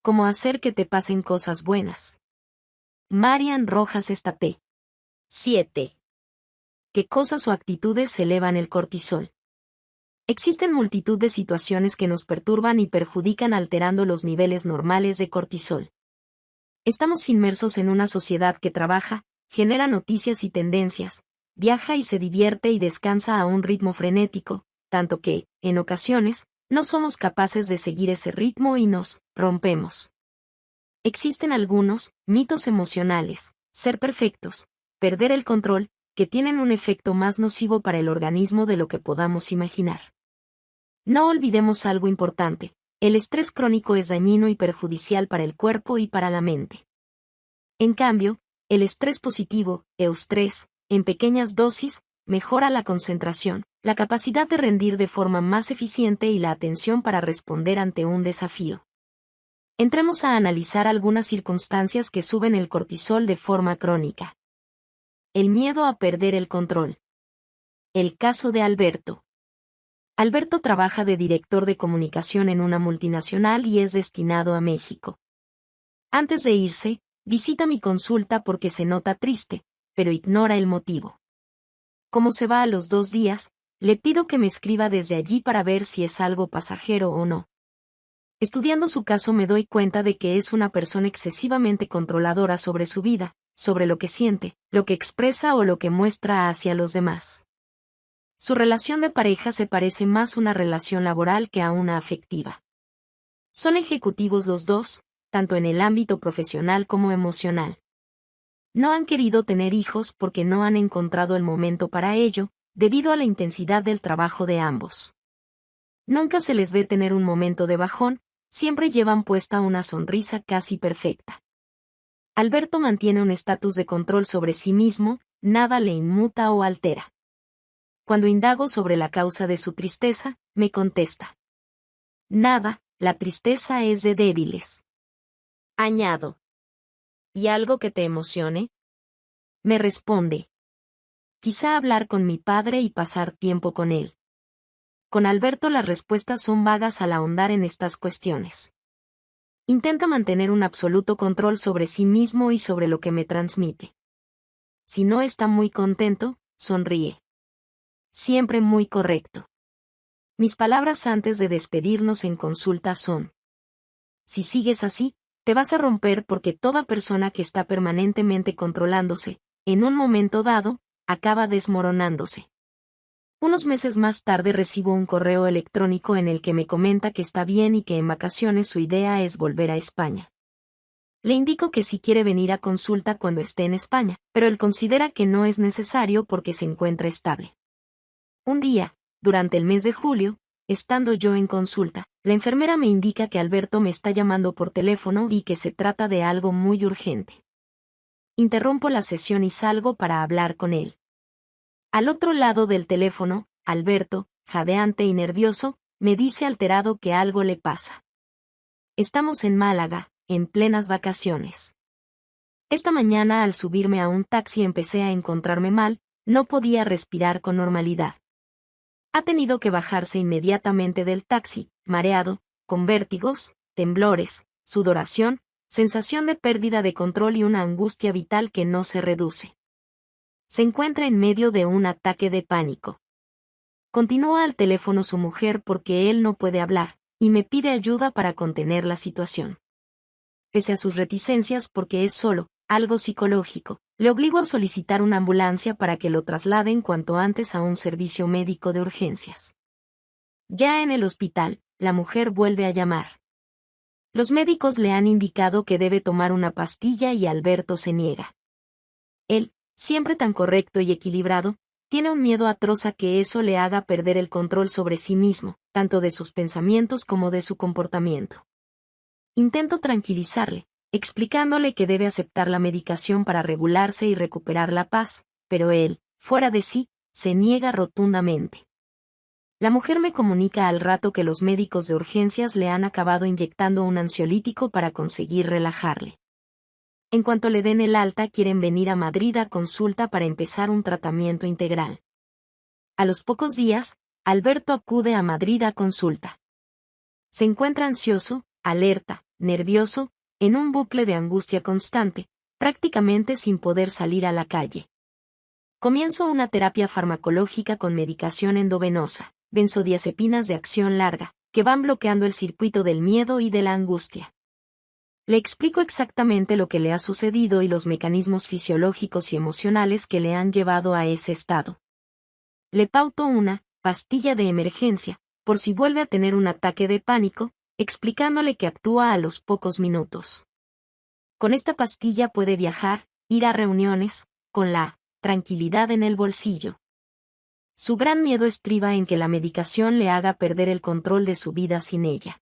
Cómo hacer que te pasen cosas buenas. Marian Rojas Estapé. 7. ¿Qué cosas o actitudes elevan el cortisol? Existen multitud de situaciones que nos perturban y perjudican alterando los niveles normales de cortisol. Estamos inmersos en una sociedad que trabaja, genera noticias y tendencias, viaja y se divierte y descansa a un ritmo frenético, tanto que, en ocasiones, no somos capaces de seguir ese ritmo y nos rompemos. Existen algunos mitos emocionales, ser perfectos, perder el control, que tienen un efecto más nocivo para el organismo de lo que podamos imaginar. No olvidemos algo importante, el estrés crónico es dañino y perjudicial para el cuerpo y para la mente. En cambio, el estrés positivo, eustrés, en pequeñas dosis, mejora la concentración, la capacidad de rendir de forma más eficiente y la atención para responder ante un desafío. Entremos a analizar algunas circunstancias que suben el cortisol de forma crónica. El miedo a perder el control. El caso de Alberto. Alberto trabaja de director de comunicación en una multinacional y es destinado a México. Antes de irse, visita mi consulta porque se nota triste, pero ignora el motivo. Como se va a los 2 días, le pido que me escriba desde allí para ver si es algo pasajero o no. Estudiando su caso me doy cuenta de que es una persona excesivamente controladora sobre su vida, sobre lo que siente, lo que expresa o lo que muestra hacia los demás. Su relación de pareja se parece más a una relación laboral que a una afectiva. Son ejecutivos los dos, tanto en el ámbito profesional como emocional. No han querido tener hijos porque no han encontrado el momento para ello, debido a la intensidad del trabajo de ambos. Nunca se les ve tener un momento de bajón, siempre llevan puesta una sonrisa casi perfecta. Alberto mantiene un estatus de control sobre sí mismo, nada le inmuta o altera. Cuando indago sobre la causa de su tristeza, me contesta: nada, la tristeza es de débiles. Añado: ¿y algo que te emocione? Me responde: quizá hablar con mi padre y pasar tiempo con él. Con Alberto las respuestas son vagas al ahondar en estas cuestiones. Intenta mantener un absoluto control sobre sí mismo y sobre lo que me transmite. Si no está muy contento, sonríe. Siempre muy correcto. Mis palabras antes de despedirnos en consulta son: si sigues así, te vas a romper porque toda persona que está permanentemente controlándose, en un momento dado, acaba desmoronándose. Unos meses más tarde recibo un correo electrónico en el que me comenta que está bien y que en vacaciones su idea es volver a España. Le indico que sí quiere venir a consulta cuando esté en España, pero él considera que no es necesario porque se encuentra estable. Un día, durante el mes de julio, estando yo en consulta, la enfermera me indica que Alberto me está llamando por teléfono y que se trata de algo muy urgente. Interrumpo la sesión y salgo para hablar con él. Al otro lado del teléfono, Alberto, jadeante y nervioso, me dice alterado que algo le pasa. Estamos en Málaga, en plenas vacaciones. Esta mañana al subirme a un taxi empecé a encontrarme mal, no podía respirar con normalidad. Ha tenido que bajarse inmediatamente del taxi, mareado, con vértigos, temblores, sudoración, sensación de pérdida de control y una angustia vital que no se reduce. Se encuentra en medio de un ataque de pánico. Continúa al teléfono su mujer porque él no puede hablar, y me pide ayuda para contener la situación. Pese a sus reticencias porque es solo algo psicológico, le obligo a solicitar una ambulancia para que lo trasladen cuanto antes a un servicio médico de urgencias. Ya en el hospital, la mujer vuelve a llamar. Los médicos le han indicado que debe tomar una pastilla y Alberto se niega. Él, siempre tan correcto y equilibrado, tiene un miedo atroz a que eso le haga perder el control sobre sí mismo, tanto de sus pensamientos como de su comportamiento. Intento tranquilizarle, explicándole que debe aceptar la medicación para regularse y recuperar la paz, pero él, fuera de sí, se niega rotundamente. La mujer me comunica al rato que los médicos de urgencias le han acabado inyectando un ansiolítico para conseguir relajarle. En cuanto le den el alta quieren venir a Madrid a consulta para empezar un tratamiento integral. A los pocos días, Alberto acude a Madrid a consulta. Se encuentra ansioso, alerta, nervioso, en un bucle de angustia constante, prácticamente sin poder salir a la calle. Comienzo una terapia farmacológica con medicación endovenosa, benzodiazepinas de acción larga, que van bloqueando el circuito del miedo y de la angustia. Le explico exactamente lo que le ha sucedido y los mecanismos fisiológicos y emocionales que le han llevado a ese estado. Le pauto una pastilla de emergencia, por si vuelve a tener un ataque de pánico, explicándole que actúa a los pocos minutos. Con esta pastilla puede viajar, ir a reuniones, con la tranquilidad en el bolsillo. Su gran miedo estriba en que la medicación le haga perder el control de su vida sin ella.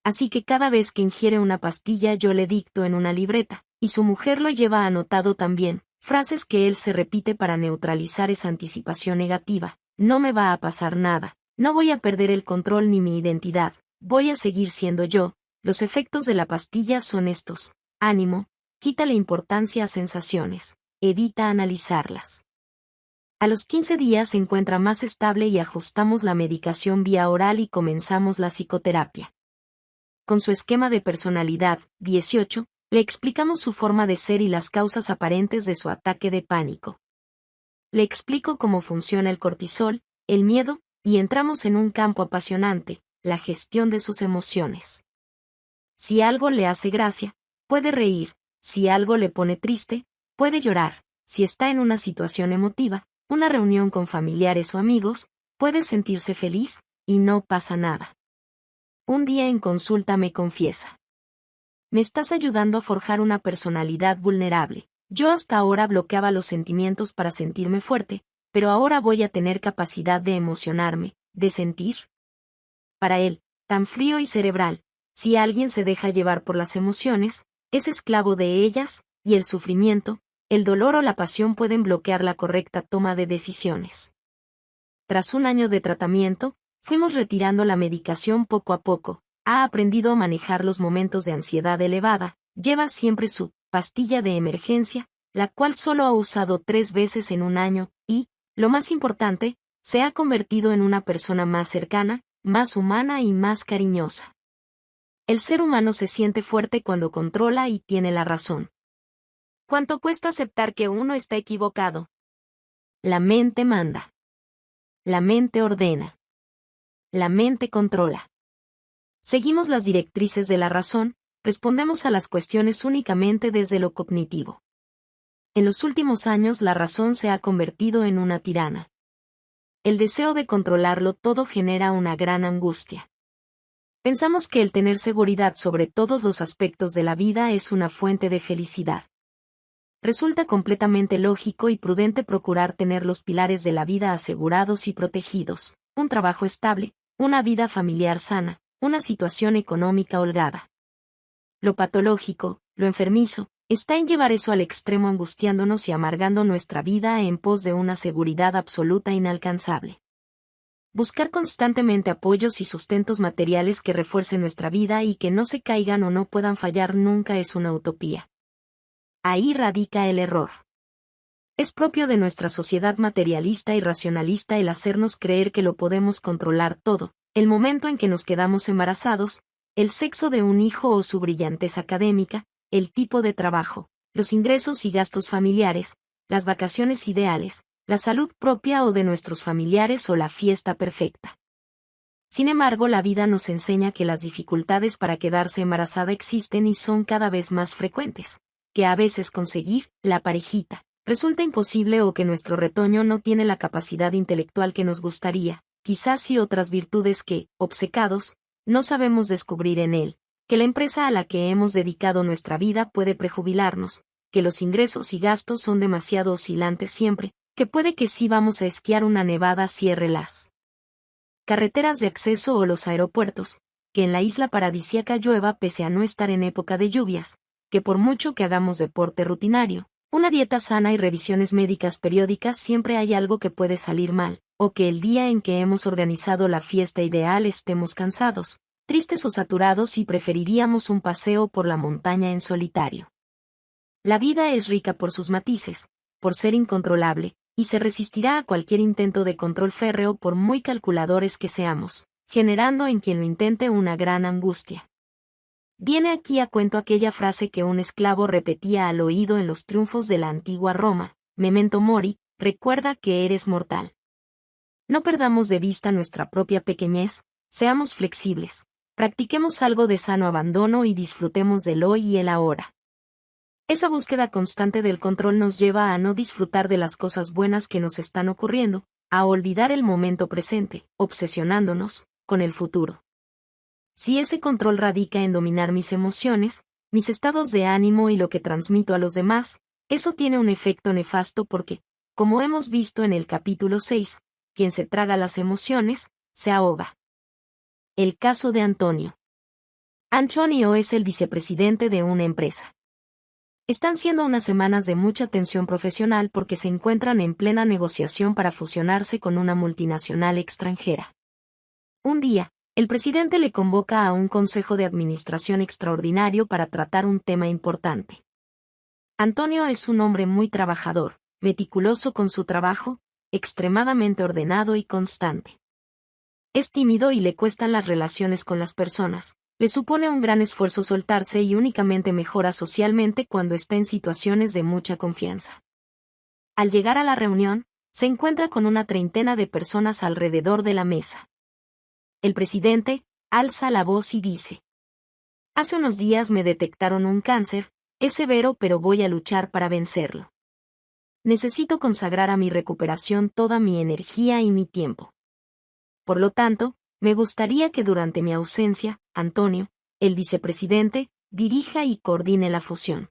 Así que cada vez que ingiere una pastilla yo le dicto en una libreta, y su mujer lo lleva anotado también, frases que él se repite para neutralizar esa anticipación negativa. No me va a pasar nada, no voy a perder el control ni mi identidad, voy a seguir siendo yo. Los efectos de la pastilla son estos: ánimo, quítale importancia a sensaciones, evita analizarlas. A los 15 días se encuentra más estable y ajustamos la medicación vía oral y comenzamos la psicoterapia. Con su esquema de personalidad, 18, le explicamos su forma de ser y las causas aparentes de su ataque de pánico. Le explico cómo funciona el cortisol, el miedo, y entramos en un campo apasionante, la gestión de sus emociones. Si algo le hace gracia, puede reír; si algo le pone triste, puede llorar; si está en una situación emotiva, una reunión con familiares o amigos, puede sentirse feliz, y no pasa nada. Un día en consulta me confiesa: me estás ayudando a forjar una personalidad vulnerable. Yo hasta ahora bloqueaba los sentimientos para sentirme fuerte, pero ahora voy a tener capacidad de emocionarme, de sentir. Para él, tan frío y cerebral, si alguien se deja llevar por las emociones, es esclavo de ellas, y el sufrimiento, el dolor o la pasión pueden bloquear la correcta toma de decisiones. Tras un año de tratamiento, fuimos retirando la medicación poco a poco. Ha aprendido a manejar los momentos de ansiedad elevada, lleva siempre su pastilla de emergencia, la cual solo ha usado 3 veces en un año, y, lo más importante, se ha convertido en una persona más cercana, más humana y más cariñosa. El ser humano se siente fuerte cuando controla y tiene la razón. ¿Cuánto cuesta aceptar que uno está equivocado? La mente manda. La mente ordena. La mente controla. Seguimos las directrices de la razón, respondemos a las cuestiones únicamente desde lo cognitivo. En los últimos años la razón se ha convertido en una tirana. El deseo de controlarlo todo genera una gran angustia. Pensamos que el tener seguridad sobre todos los aspectos de la vida es una fuente de felicidad. Resulta completamente lógico y prudente procurar tener los pilares de la vida asegurados y protegidos: un trabajo estable, una vida familiar sana, una situación económica holgada. Lo patológico, lo enfermizo, está en llevar eso al extremo, angustiándonos y amargando nuestra vida en pos de una seguridad absoluta inalcanzable. Buscar constantemente apoyos y sustentos materiales que refuercen nuestra vida y que no se caigan o no puedan fallar nunca es una utopía. Ahí radica el error. Es propio de nuestra sociedad materialista y racionalista el hacernos creer que lo podemos controlar todo: el momento en que nos quedamos embarazados, el sexo de un hijo o su brillantez académica, el tipo de trabajo, los ingresos y gastos familiares, las vacaciones ideales, la salud propia o de nuestros familiares o la fiesta perfecta. Sin embargo, la vida nos enseña que las dificultades para quedarse embarazada existen y son cada vez más frecuentes, que a veces conseguir la parejita resulta imposible o que nuestro retoño no tiene la capacidad intelectual que nos gustaría, quizás, y otras virtudes que, obcecados, no sabemos descubrir en él, que la empresa a la que hemos dedicado nuestra vida puede prejubilarnos, que los ingresos y gastos son demasiado oscilantes siempre, que puede que si vamos a esquiar una nevada cierre las carreteras de acceso o los aeropuertos, que en la isla paradisíaca llueva pese a no estar en época de lluvias, que por mucho que hagamos deporte rutinario, una dieta sana y revisiones médicas periódicas siempre hay algo que puede salir mal, o que el día en que hemos organizado la fiesta ideal estemos cansados, tristes o saturados y preferiríamos un paseo por la montaña en solitario. La vida es rica por sus matices, por ser incontrolable, y se resistirá a cualquier intento de control férreo por muy calculadores que seamos, generando en quien lo intente una gran angustia. Viene aquí a cuento aquella frase que un esclavo repetía al oído en los triunfos de la antigua Roma: Memento mori, recuerda que eres mortal. No perdamos de vista nuestra propia pequeñez, seamos flexibles, practiquemos algo de sano abandono y disfrutemos del hoy y el ahora. Esa búsqueda constante del control nos lleva a no disfrutar de las cosas buenas que nos están ocurriendo, a olvidar el momento presente, obsesionándonos con el futuro. Si ese control radica en dominar mis emociones, mis estados de ánimo y lo que transmito a los demás, eso tiene un efecto nefasto porque, como hemos visto en el capítulo 6, quien se traga las emociones, se ahoga. El caso de Antonio. Antonio es el vicepresidente de una empresa. Están siendo unas semanas de mucha tensión profesional porque se encuentran en plena negociación para fusionarse con una multinacional extranjera. Un día, el presidente le convoca a un consejo de administración extraordinario para tratar un tema importante. Antonio es un hombre muy trabajador, meticuloso con su trabajo, extremadamente ordenado y constante. Es tímido y le cuestan las relaciones con las personas. Le supone un gran esfuerzo soltarse y únicamente mejora socialmente cuando está en situaciones de mucha confianza. Al llegar a la reunión, se encuentra con una treintena de personas alrededor de la mesa. El presidente alza la voz y dice: Hace unos días me detectaron un cáncer, es severo pero voy a luchar para vencerlo. Necesito consagrar a mi recuperación toda mi energía y mi tiempo. Por lo tanto, me gustaría que durante mi ausencia, Antonio, el vicepresidente, dirija y coordine la fusión.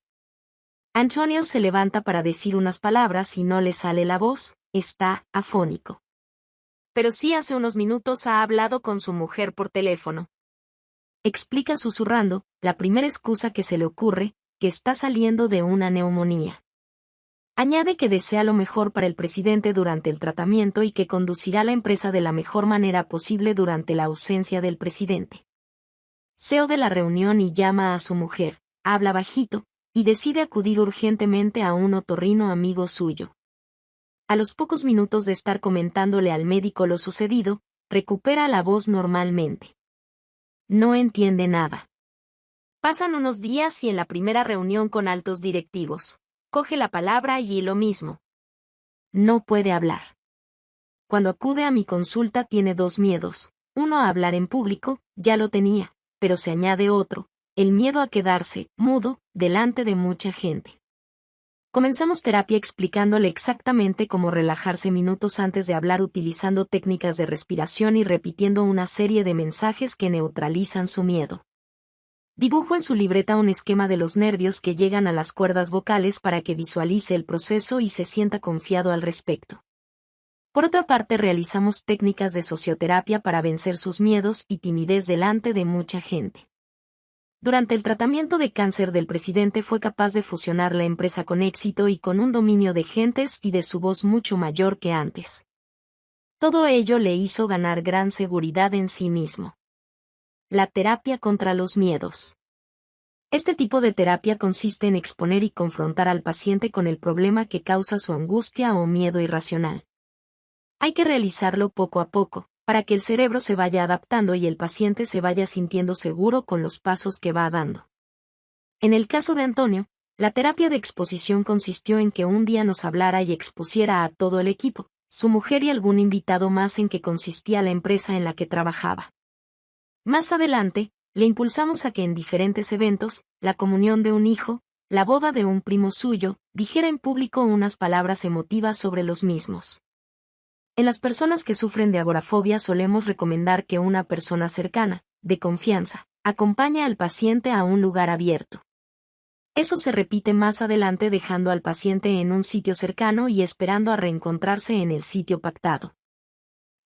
Antonio se levanta para decir unas palabras y no le sale la voz, está afónico. Pero sí hace unos minutos ha hablado con su mujer por teléfono. Explica susurrando, la primera excusa que se le ocurre, que está saliendo de una neumonía. Añade que desea lo mejor para el presidente durante el tratamiento y que conducirá la empresa de la mejor manera posible durante la ausencia del presidente. CEO de la reunión y llama a su mujer, habla bajito, y decide acudir urgentemente a un otorrino amigo suyo. A los pocos minutos de estar comentándole al médico lo sucedido, recupera la voz normalmente. No entiende nada. Pasan unos días y en la primera reunión con altos directivos, coge la palabra y lo mismo. No puede hablar. Cuando acude a mi consulta tiene dos miedos: uno a hablar en público, ya lo tenía, pero se añade otro, el miedo a quedarse mudo delante de mucha gente. Comenzamos terapia explicándole exactamente cómo relajarse minutos antes de hablar utilizando técnicas de respiración y repitiendo una serie de mensajes que neutralizan su miedo. Dibujo en su libreta un esquema de los nervios que llegan a las cuerdas vocales para que visualice el proceso y se sienta confiado al respecto. Por otra parte, realizamos técnicas de socioterapia para vencer sus miedos y timidez delante de mucha gente. Durante el tratamiento de cáncer del presidente fue capaz de fusionar la empresa con éxito y con un dominio de gentes y de su voz mucho mayor que antes. Todo ello le hizo ganar gran seguridad en sí mismo. La terapia contra los miedos. Este tipo de terapia consiste en exponer y confrontar al paciente con el problema que causa su angustia o miedo irracional. Hay que realizarlo poco a poco, para que el cerebro se vaya adaptando y el paciente se vaya sintiendo seguro con los pasos que va dando. En el caso de Antonio, la terapia de exposición consistió en que un día nos hablara y expusiera a todo el equipo, su mujer y algún invitado más en qué consistía la empresa en la que trabajaba. Más adelante, le impulsamos a que en diferentes eventos, la comunión de un hijo, la boda de un primo suyo, dijera en público unas palabras emotivas sobre los mismos. En las personas que sufren de agorafobia solemos recomendar que una persona cercana, de confianza, acompañe al paciente a un lugar abierto. Eso se repite más adelante dejando al paciente en un sitio cercano y esperando a reencontrarse en el sitio pactado.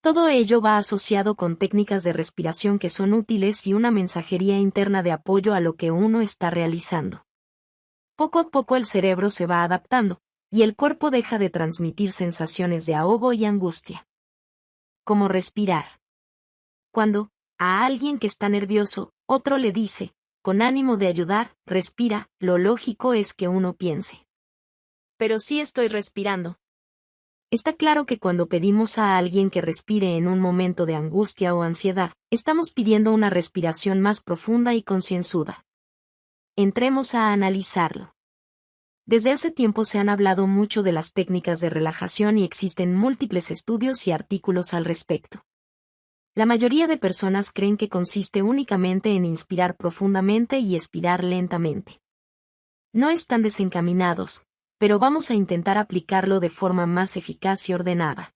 Todo ello va asociado con técnicas de respiración que son útiles y una mensajería interna de apoyo a lo que uno está realizando. Poco a poco el cerebro se va adaptando, y el cuerpo deja de transmitir sensaciones de ahogo y angustia. Como respirar. Cuando, a alguien que está nervioso, otro le dice, con ánimo de ayudar, respira, lo lógico es que uno piense: pero sí estoy respirando. Está claro que cuando pedimos a alguien que respire en un momento de angustia o ansiedad, estamos pidiendo una respiración más profunda y concienzuda. Entremos a analizarlo. Desde hace tiempo se han hablado mucho de las técnicas de relajación y existen múltiples estudios y artículos al respecto. La mayoría de personas creen que consiste únicamente en inspirar profundamente y expirar lentamente. No están desencaminados, pero vamos a intentar aplicarlo de forma más eficaz y ordenada.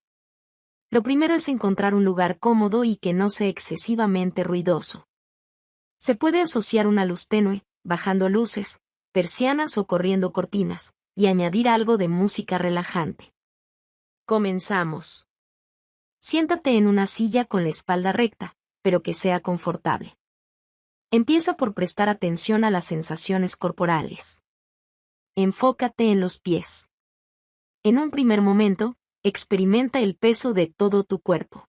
Lo primero es encontrar un lugar cómodo y que no sea excesivamente ruidoso. Se puede asociar una luz tenue, bajando luces, persianas o corriendo cortinas, y añadir algo de música relajante. Comenzamos. Siéntate en una silla con la espalda recta, pero que sea confortable. Empieza por prestar atención a las sensaciones corporales. Enfócate en los pies. En un primer momento, experimenta el peso de todo tu cuerpo.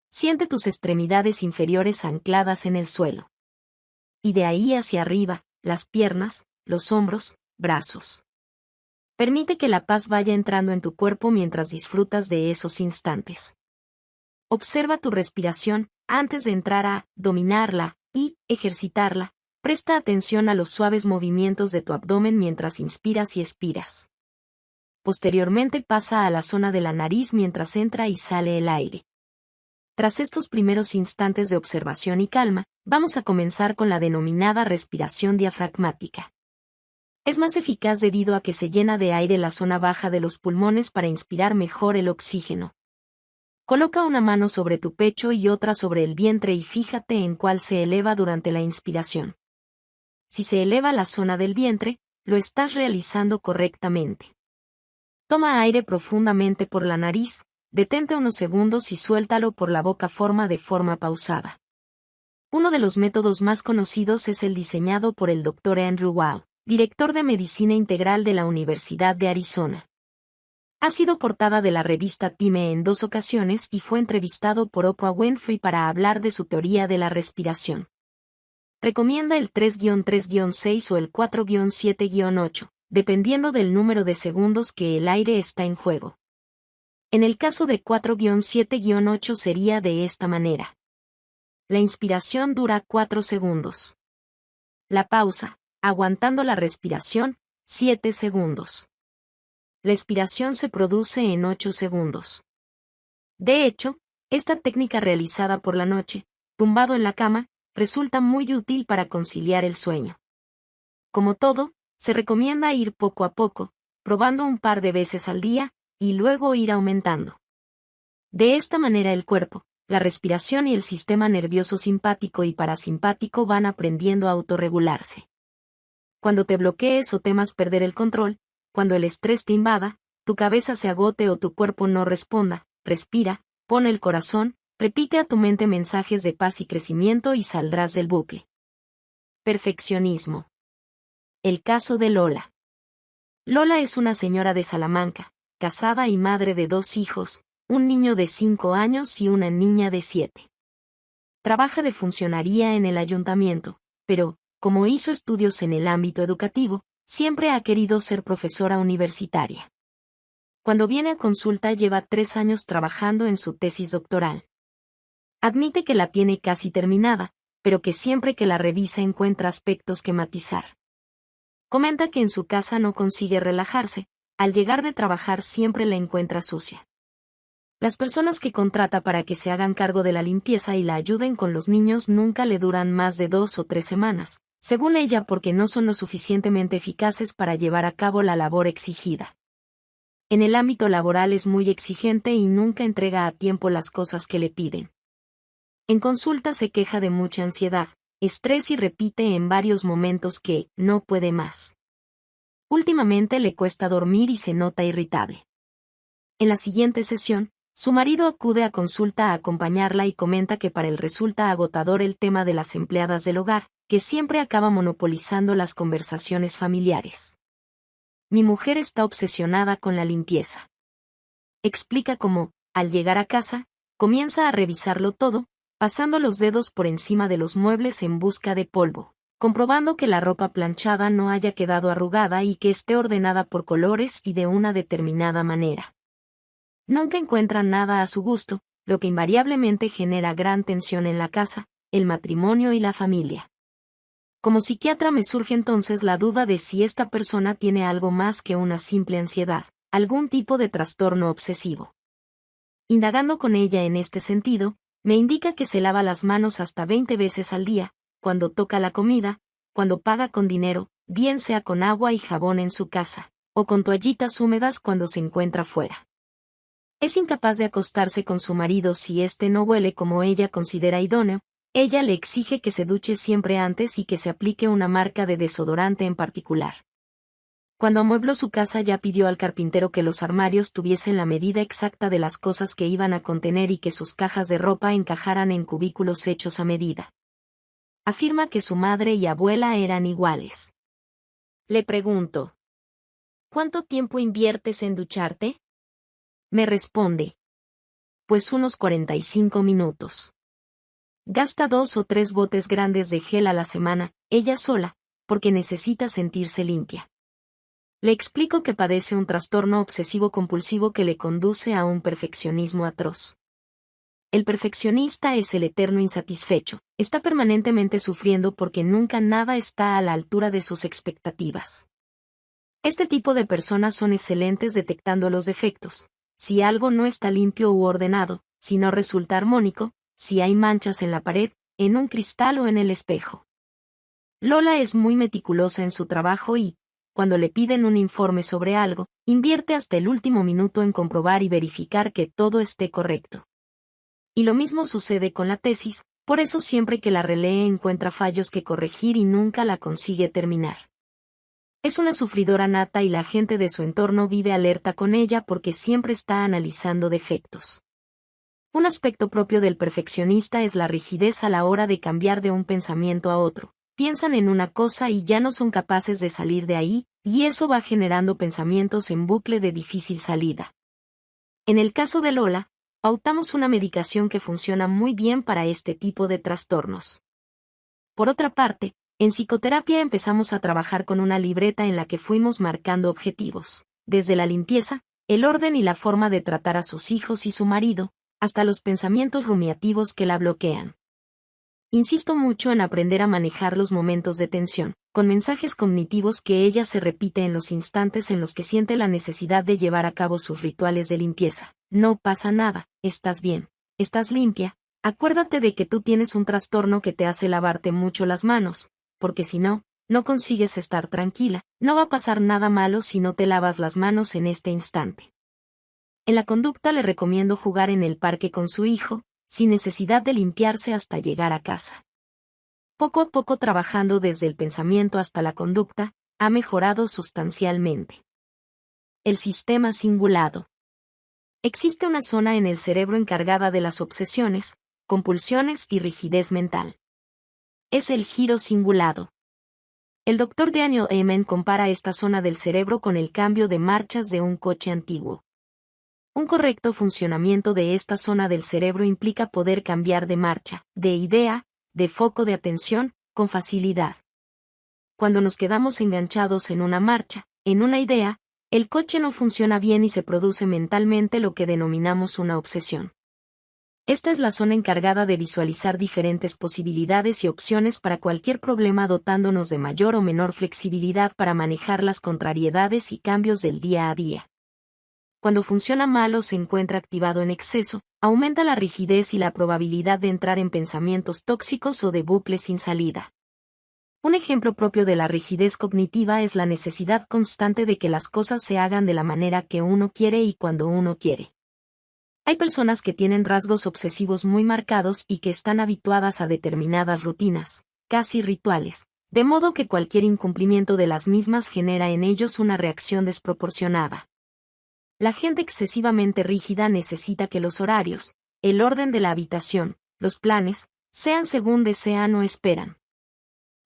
Siente tus extremidades inferiores ancladas en el suelo. Y de ahí hacia arriba, las piernas, los hombros, brazos. Permite que la paz vaya entrando en tu cuerpo mientras disfrutas de esos instantes. Observa tu respiración antes de entrar a dominarla y ejercitarla. Presta atención a los suaves movimientos de tu abdomen mientras inspiras y expiras. Posteriormente pasa a la zona de la nariz mientras entra y sale el aire. Tras estos primeros instantes de observación y calma, vamos a comenzar con la denominada respiración diafragmática. Es más eficaz debido a que se llena de aire la zona baja de los pulmones para inspirar mejor el oxígeno. Coloca una mano sobre tu pecho y otra sobre el vientre y fíjate en cuál se eleva durante la inspiración. Si se eleva la zona del vientre, lo estás realizando correctamente. Toma aire profundamente por la nariz, detente unos segundos y suéltalo por la boca de forma pausada. Uno de los métodos más conocidos es el diseñado por el Dr. Andrew Weil, director de Medicina Integral de la Universidad de Arizona. Ha sido portada de la revista Time en 2 ocasiones y fue entrevistado por Oprah Winfrey para hablar de su teoría de la respiración. Recomienda el 3-3-6 o el 4-7-8, dependiendo del número de segundos que el aire está en juego. En el caso de 4-7-8 sería de esta manera. La inspiración dura 4 segundos. La pausa, aguantando la respiración, 7 segundos. La expiración se produce en 8 segundos. De hecho, esta técnica realizada por la noche, tumbado en la cama, resulta muy útil para conciliar el sueño. Como todo, se recomienda ir poco a poco, probando un par de veces al día, y luego ir aumentando. De esta manera el cuerpo, la respiración y el sistema nervioso simpático y parasimpático van aprendiendo a autorregularse. Cuando te bloquees o temas perder el control, cuando el estrés te invada, tu cabeza se agote o tu cuerpo no responda, respira, pon el corazón, repite a tu mente mensajes de paz y crecimiento y saldrás del bucle. Perfeccionismo. El caso de Lola. Lola es una señora de Salamanca, casada y madre de 2 hijos, un niño de 5 años y una niña de 7. Trabaja de funcionaria en el ayuntamiento, pero, como hizo estudios en el ámbito educativo, siempre ha querido ser profesora universitaria. Cuando viene a consulta lleva 3 años trabajando en su tesis doctoral. Admite que la tiene casi terminada, pero que siempre que la revisa encuentra aspectos que matizar. Comenta que en su casa no consigue relajarse, al llegar de trabajar siempre la encuentra sucia. Las personas que contrata para que se hagan cargo de la limpieza y la ayuden con los niños nunca le duran más de 2 o 3 semanas, según ella porque no son lo suficientemente eficaces para llevar a cabo la labor exigida. En el ámbito laboral es muy exigente y nunca entrega a tiempo las cosas que le piden. En consulta se queja de mucha ansiedad, estrés y repite en varios momentos que no puede más. Últimamente le cuesta dormir y se nota irritable. En la siguiente sesión, su marido acude a consulta a acompañarla y comenta que para él resulta agotador el tema de las empleadas del hogar, que siempre acaba monopolizando las conversaciones familiares. Mi mujer está obsesionada con la limpieza. Explica cómo, al llegar a casa, comienza a revisarlo todo, pasando los dedos por encima de los muebles en busca de polvo, comprobando que la ropa planchada no haya quedado arrugada y que esté ordenada por colores y de una determinada manera. Nunca encuentra nada a su gusto, lo que invariablemente genera gran tensión en la casa, el matrimonio y la familia. Como psiquiatra me surge entonces la duda de si esta persona tiene algo más que una simple ansiedad, algún tipo de trastorno obsesivo. Indagando con ella en este sentido, me indica que se lava las manos hasta 20 veces al día, cuando toca la comida, cuando paga con dinero, bien sea con agua y jabón en su casa, o con toallitas húmedas cuando se encuentra fuera. Es incapaz de acostarse con su marido si éste no huele como ella considera idóneo. Ella le exige que se duche siempre antes y que se aplique una marca de desodorante en particular. Cuando amuebló su casa ya pidió al carpintero que los armarios tuviesen la medida exacta de las cosas que iban a contener y que sus cajas de ropa encajaran en cubículos hechos a medida. Afirma que su madre y abuela eran iguales. Le pregunto: ¿cuánto tiempo inviertes en ducharte? Me responde: pues unos 45 minutos. Gasta 2 o 3 botes grandes de gel a la semana, ella sola, porque necesita sentirse limpia. Le explico que padece un trastorno obsesivo-compulsivo que le conduce a un perfeccionismo atroz. El perfeccionista es el eterno insatisfecho, está permanentemente sufriendo porque nunca nada está a la altura de sus expectativas. Este tipo de personas son excelentes detectando los defectos. Si algo no está limpio u ordenado, si no resulta armónico, si hay manchas en la pared, en un cristal o en el espejo. Lola es muy meticulosa en su trabajo y, cuando le piden un informe sobre algo, invierte hasta el último minuto en comprobar y verificar que todo esté correcto. Y lo mismo sucede con la tesis, por eso siempre que la relee encuentra fallos que corregir y nunca la consigue terminar. Es una sufridora nata y la gente de su entorno vive alerta con ella porque siempre está analizando defectos. Un aspecto propio del perfeccionista es la rigidez a la hora de cambiar de un pensamiento a otro. Piensan en una cosa y ya no son capaces de salir de ahí, y eso va generando pensamientos en bucle de difícil salida. En el caso de Lola, pautamos una medicación que funciona muy bien para este tipo de trastornos. Por otra parte, en psicoterapia empezamos a trabajar con una libreta en la que fuimos marcando objetivos, desde la limpieza, el orden y la forma de tratar a sus hijos y su marido, hasta los pensamientos rumiativos que la bloquean. Insisto mucho en aprender a manejar los momentos de tensión, con mensajes cognitivos que ella se repite en los instantes en los que siente la necesidad de llevar a cabo sus rituales de limpieza. No pasa nada, estás bien, estás limpia, acuérdate de que tú tienes un trastorno que te hace lavarte mucho las manos, porque si no, no consigues estar tranquila, no va a pasar nada malo si no te lavas las manos en este instante. En la conducta le recomiendo jugar en el parque con su hijo, sin necesidad de limpiarse hasta llegar a casa. Poco a poco trabajando desde el pensamiento hasta la conducta, ha mejorado sustancialmente. El sistema cingulado. Existe una zona en el cerebro encargada de las obsesiones, compulsiones y rigidez mental. Es el giro cingulado. El Dr. Daniel Amen compara esta zona del cerebro con el cambio de marchas de un coche antiguo. Un correcto funcionamiento de esta zona del cerebro implica poder cambiar de marcha, de idea, de foco de atención, con facilidad. Cuando nos quedamos enganchados en una marcha, en una idea, el coche no funciona bien y se produce mentalmente lo que denominamos una obsesión. Esta es la zona encargada de visualizar diferentes posibilidades y opciones para cualquier problema, dotándonos de mayor o menor flexibilidad para manejar las contrariedades y cambios del día a día. Cuando funciona mal o se encuentra activado en exceso, aumenta la rigidez y la probabilidad de entrar en pensamientos tóxicos o de bucles sin salida. Un ejemplo propio de la rigidez cognitiva es la necesidad constante de que las cosas se hagan de la manera que uno quiere y cuando uno quiere. Hay personas que tienen rasgos obsesivos muy marcados y que están habituadas a determinadas rutinas, casi rituales, de modo que cualquier incumplimiento de las mismas genera en ellos una reacción desproporcionada. La gente excesivamente rígida necesita que los horarios, el orden de la habitación, los planes, sean según desean o esperan.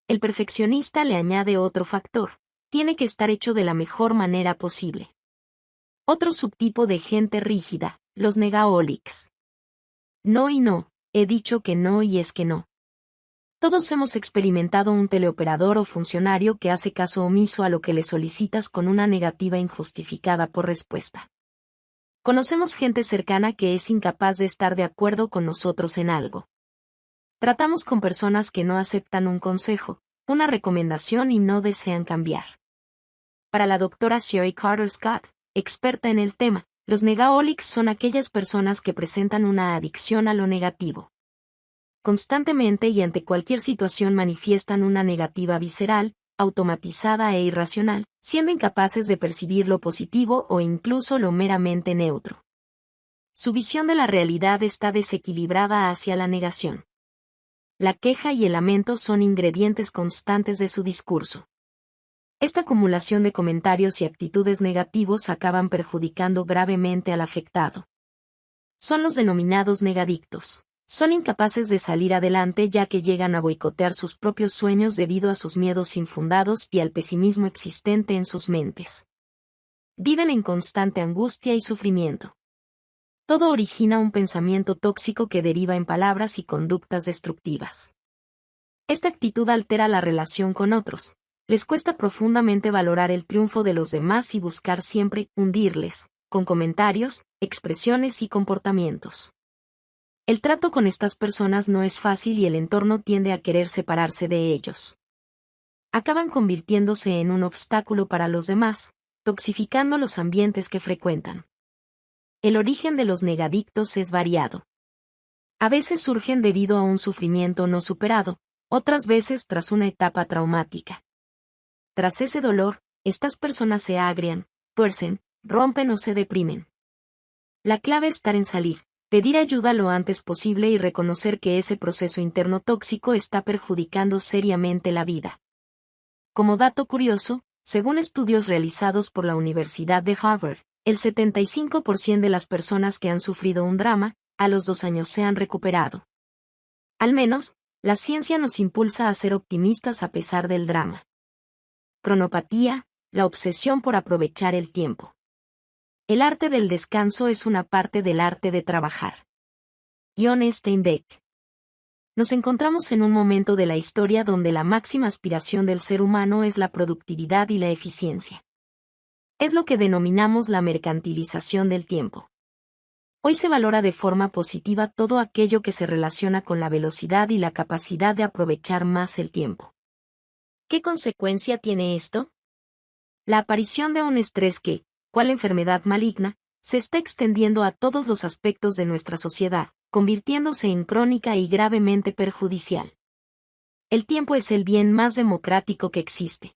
El perfeccionista le añade otro factor: tiene que estar hecho de la mejor manera posible. Otro subtipo de gente rígida, los negaolics. No y no, he dicho que no y es que no. Todos hemos experimentado un teleoperador o funcionario que hace caso omiso a lo que le solicitas con una negativa injustificada por respuesta. Conocemos gente cercana que es incapaz de estar de acuerdo con nosotros en algo. Tratamos con personas que no aceptan un consejo, una recomendación y no desean cambiar. Para la doctora Sherry Carter Scott, experta en el tema, los negaholics son aquellas personas que presentan una adicción a lo negativo. Constantemente y ante cualquier situación manifiestan una negativa visceral, automatizada e irracional, siendo incapaces de percibir lo positivo o incluso lo meramente neutro. Su visión de la realidad está desequilibrada hacia la negación. La queja y el lamento son ingredientes constantes de su discurso. Esta acumulación de comentarios y actitudes negativos acaban perjudicando gravemente al afectado. Son los denominados negadictos. Son incapaces de salir adelante ya que llegan a boicotear sus propios sueños debido a sus miedos infundados y al pesimismo existente en sus mentes. Viven en constante angustia y sufrimiento. Todo origina un pensamiento tóxico que deriva en palabras y conductas destructivas. Esta actitud altera la relación con otros. Les cuesta profundamente valorar el triunfo de los demás y buscar siempre hundirles, con comentarios, expresiones y comportamientos. El trato con estas personas no es fácil y el entorno tiende a querer separarse de ellos. Acaban convirtiéndose en un obstáculo para los demás, toxificando los ambientes que frecuentan. El origen de los negadictos es variado. A veces surgen debido a un sufrimiento no superado, otras veces tras una etapa traumática. Tras ese dolor, estas personas se agrian, tuercen, rompen o se deprimen. La clave está en salir, pedir ayuda lo antes posible y reconocer que ese proceso interno tóxico está perjudicando seriamente la vida. Como dato curioso, según estudios realizados por la Universidad de Harvard, el 75% de las personas que han sufrido un drama, a los 2 años se han recuperado. Al menos, la ciencia nos impulsa a ser optimistas a pesar del drama. Cronopatía, la obsesión por aprovechar el tiempo. El arte del descanso es una parte del arte de trabajar. John Steinbeck. Nos encontramos en un momento de la historia donde la máxima aspiración del ser humano es la productividad y la eficiencia. Es lo que denominamos la mercantilización del tiempo. Hoy se valora de forma positiva todo aquello que se relaciona con la velocidad y la capacidad de aprovechar más el tiempo. ¿Qué consecuencia tiene esto? La aparición de un estrés que, cual enfermedad maligna, se está extendiendo a todos los aspectos de nuestra sociedad, convirtiéndose en crónica y gravemente perjudicial. El tiempo es el bien más democrático que existe.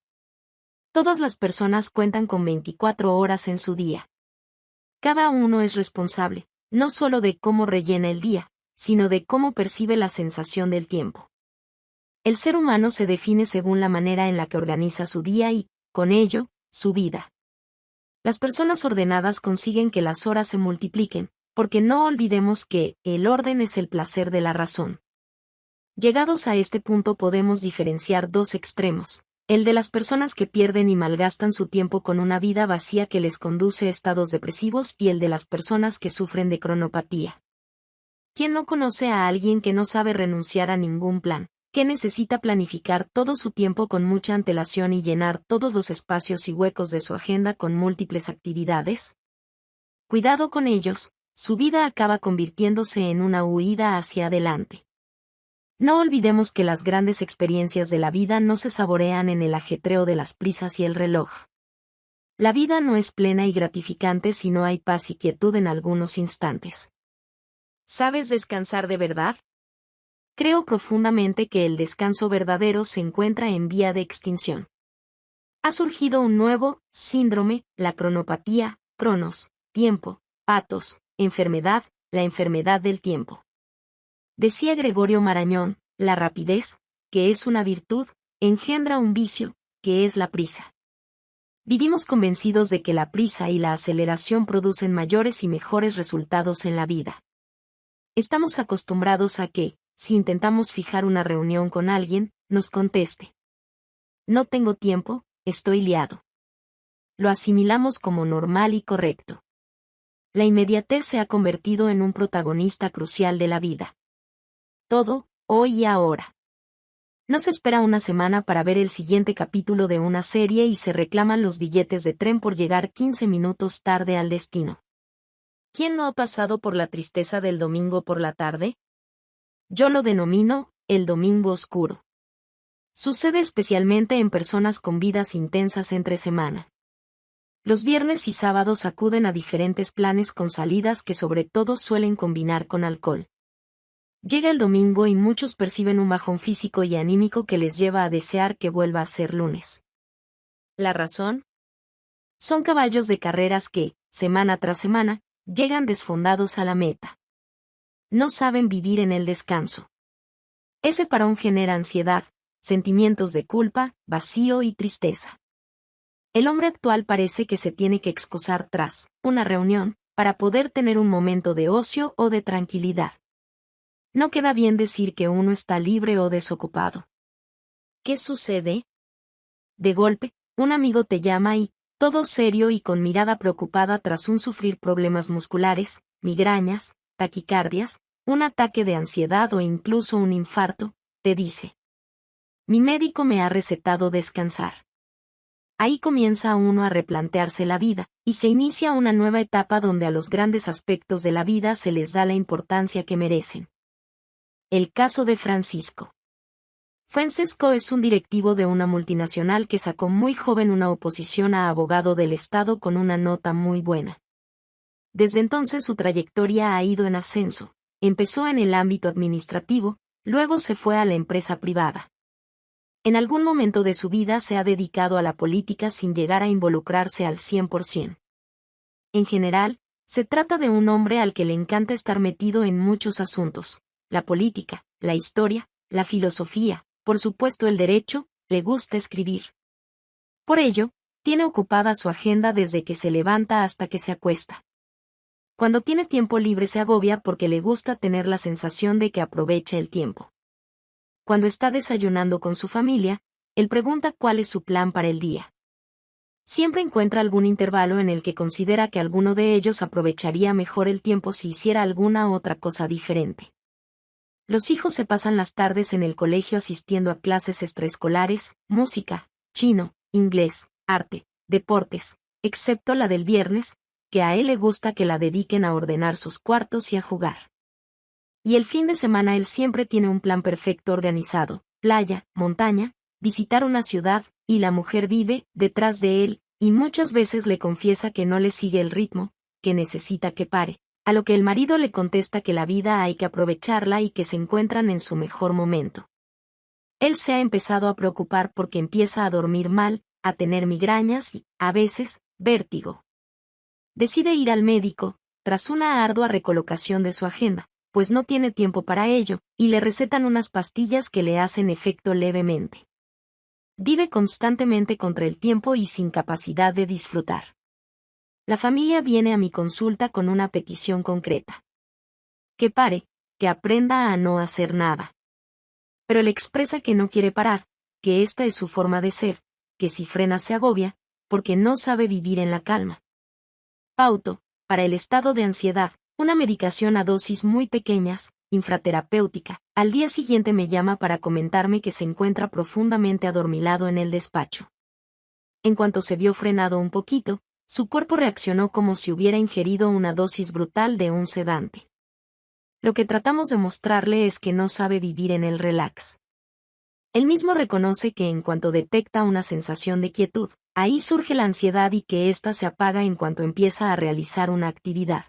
Todas las personas cuentan con 24 horas en su día. Cada uno es responsable, no solo de cómo rellena el día, sino de cómo percibe la sensación del tiempo. El ser humano se define según la manera en la que organiza su día y, con ello, su vida. Las personas ordenadas consiguen que las horas se multipliquen, porque no olvidemos que el orden es el placer de la razón. Llegados a este punto podemos diferenciar 2 extremos, el de las personas que pierden y malgastan su tiempo con una vida vacía que les conduce a estados depresivos y el de las personas que sufren de cronopatía. ¿Quién no conoce a alguien que no sabe renunciar a ningún plan, que necesita planificar todo su tiempo con mucha antelación y llenar todos los espacios y huecos de su agenda con múltiples actividades? Cuidado con ellos, su vida acaba convirtiéndose en una huida hacia adelante. No olvidemos que las grandes experiencias de la vida no se saborean en el ajetreo de las prisas y el reloj. La vida no es plena y gratificante si no hay paz y quietud en algunos instantes. ¿Sabes descansar de verdad? Creo profundamente que el descanso verdadero se encuentra en vía de extinción. Ha surgido un nuevo síndrome, la cronopatía, cronos, tiempo, patos, enfermedad, la enfermedad del tiempo. Decía Gregorio Marañón, la rapidez, que es una virtud, engendra un vicio, que es la prisa. Vivimos convencidos de que la prisa y la aceleración producen mayores y mejores resultados en la vida. Estamos acostumbrados a que, si intentamos fijar una reunión con alguien, nos conteste: no tengo tiempo, estoy liado. Lo asimilamos como normal y correcto. La inmediatez se ha convertido en un protagonista crucial de la vida. Todo, hoy y ahora. No se espera una semana para ver el siguiente capítulo de una serie y se reclaman los billetes de tren por llegar 15 minutos tarde al destino. ¿Quién no ha pasado por la tristeza del domingo por la tarde? Yo lo denomino, el domingo oscuro. Sucede especialmente en personas con vidas intensas entre semana. Los viernes y sábados acuden a diferentes planes con salidas que sobre todo suelen combinar con alcohol. Llega el domingo y muchos perciben un bajón físico y anímico que les lleva a desear que vuelva a ser lunes. ¿La razón? Son caballos de carreras que, semana tras semana, llegan desfondados a la meta. No saben vivir en el descanso. Ese parón genera ansiedad, sentimientos de culpa, vacío y tristeza. El hombre actual parece que se tiene que excusar tras una reunión, para poder tener un momento de ocio o de tranquilidad. No queda bien decir que uno está libre o desocupado. ¿Qué sucede? De golpe, un amigo te llama y, todo serio y con mirada preocupada tras un sufrir problemas musculares, migrañas, taquicardias, un ataque de ansiedad o incluso un infarto, te dice: mi médico me ha recetado descansar. Ahí comienza uno a replantearse la vida, y se inicia una nueva etapa donde a los grandes aspectos de la vida se les da la importancia que merecen. El caso de Francisco. Francesco es un directivo de una multinacional que sacó muy joven una oposición a abogado del Estado con una nota muy buena. Desde entonces su trayectoria ha ido en ascenso. Empezó en el ámbito administrativo, luego se fue a la empresa privada. En algún momento de su vida se ha dedicado a la política sin llegar a involucrarse al 100%. En general, se trata de un hombre al que le encanta estar metido en muchos asuntos: la política, la historia, la filosofía, por supuesto el derecho, le gusta escribir. Por ello, tiene ocupada su agenda desde que se levanta hasta que se acuesta. Cuando tiene tiempo libre se agobia porque le gusta tener la sensación de que aprovecha el tiempo. Cuando está desayunando con su familia, él pregunta cuál es su plan para el día. Siempre encuentra algún intervalo en el que considera que alguno de ellos aprovecharía mejor el tiempo si hiciera alguna otra cosa diferente. Los hijos se pasan las tardes en el colegio asistiendo a clases extraescolares, música, chino, inglés, arte, deportes, excepto la del viernes, que a él le gusta que la dediquen a ordenar sus cuartos y a jugar. Y el fin de semana él siempre tiene un plan perfecto organizado: playa, montaña, visitar una ciudad, y la mujer vive detrás de él, y muchas veces le confiesa que no le sigue el ritmo, que necesita que pare, a lo que el marido le contesta que la vida hay que aprovecharla y que se encuentran en su mejor momento. Él se ha empezado a preocupar porque empieza a dormir mal, a tener migrañas y, a veces, vértigo. Decide ir al médico, tras una ardua recolocación de su agenda, pues no tiene tiempo para ello, y le recetan unas pastillas que le hacen efecto levemente. Vive constantemente contra el tiempo y sin capacidad de disfrutar. La familia viene a mi consulta con una petición concreta: que pare, que aprenda a no hacer nada. Pero él expresa que no quiere parar, que esta es su forma de ser, que si frena se agobia, porque no sabe vivir en la calma. Pauto, para el estado de ansiedad, una medicación a dosis muy pequeñas, infraterapéutica. Al día siguiente me llama para comentarme que se encuentra profundamente adormilado en el despacho. En cuanto se vio frenado un poquito, su cuerpo reaccionó como si hubiera ingerido una dosis brutal de un sedante. Lo que tratamos de mostrarle es que no sabe vivir en el relax. Él mismo reconoce que en cuanto detecta una sensación de quietud, ahí surge la ansiedad y que ésta se apaga en cuanto empieza a realizar una actividad.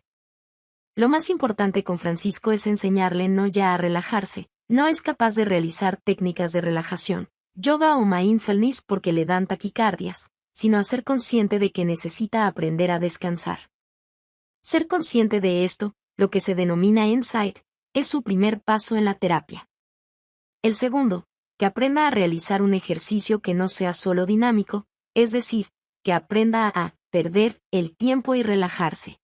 Lo más importante con Francisco es enseñarle no ya a relajarse. No es capaz de realizar técnicas de relajación, yoga o mindfulness porque le dan taquicardias, sino a ser consciente de que necesita aprender a descansar. Ser consciente de esto, lo que se denomina insight, es su primer paso en la terapia. El segundo, que aprenda a realizar un ejercicio que no sea solo dinámico, es decir, que aprenda a perder el tiempo y relajarse.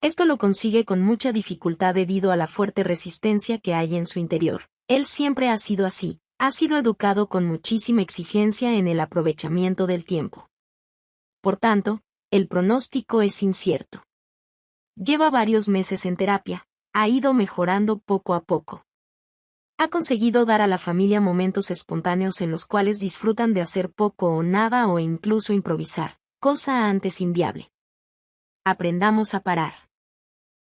Esto lo consigue con mucha dificultad debido a la fuerte resistencia que hay en su interior. Él siempre ha sido así, ha sido educado con muchísima exigencia en el aprovechamiento del tiempo. Por tanto, el pronóstico es incierto. Lleva varios meses en terapia, ha ido mejorando poco a poco. Ha conseguido dar a la familia momentos espontáneos en los cuales disfrutan de hacer poco o nada o incluso improvisar, cosa antes inviable. Aprendamos a parar.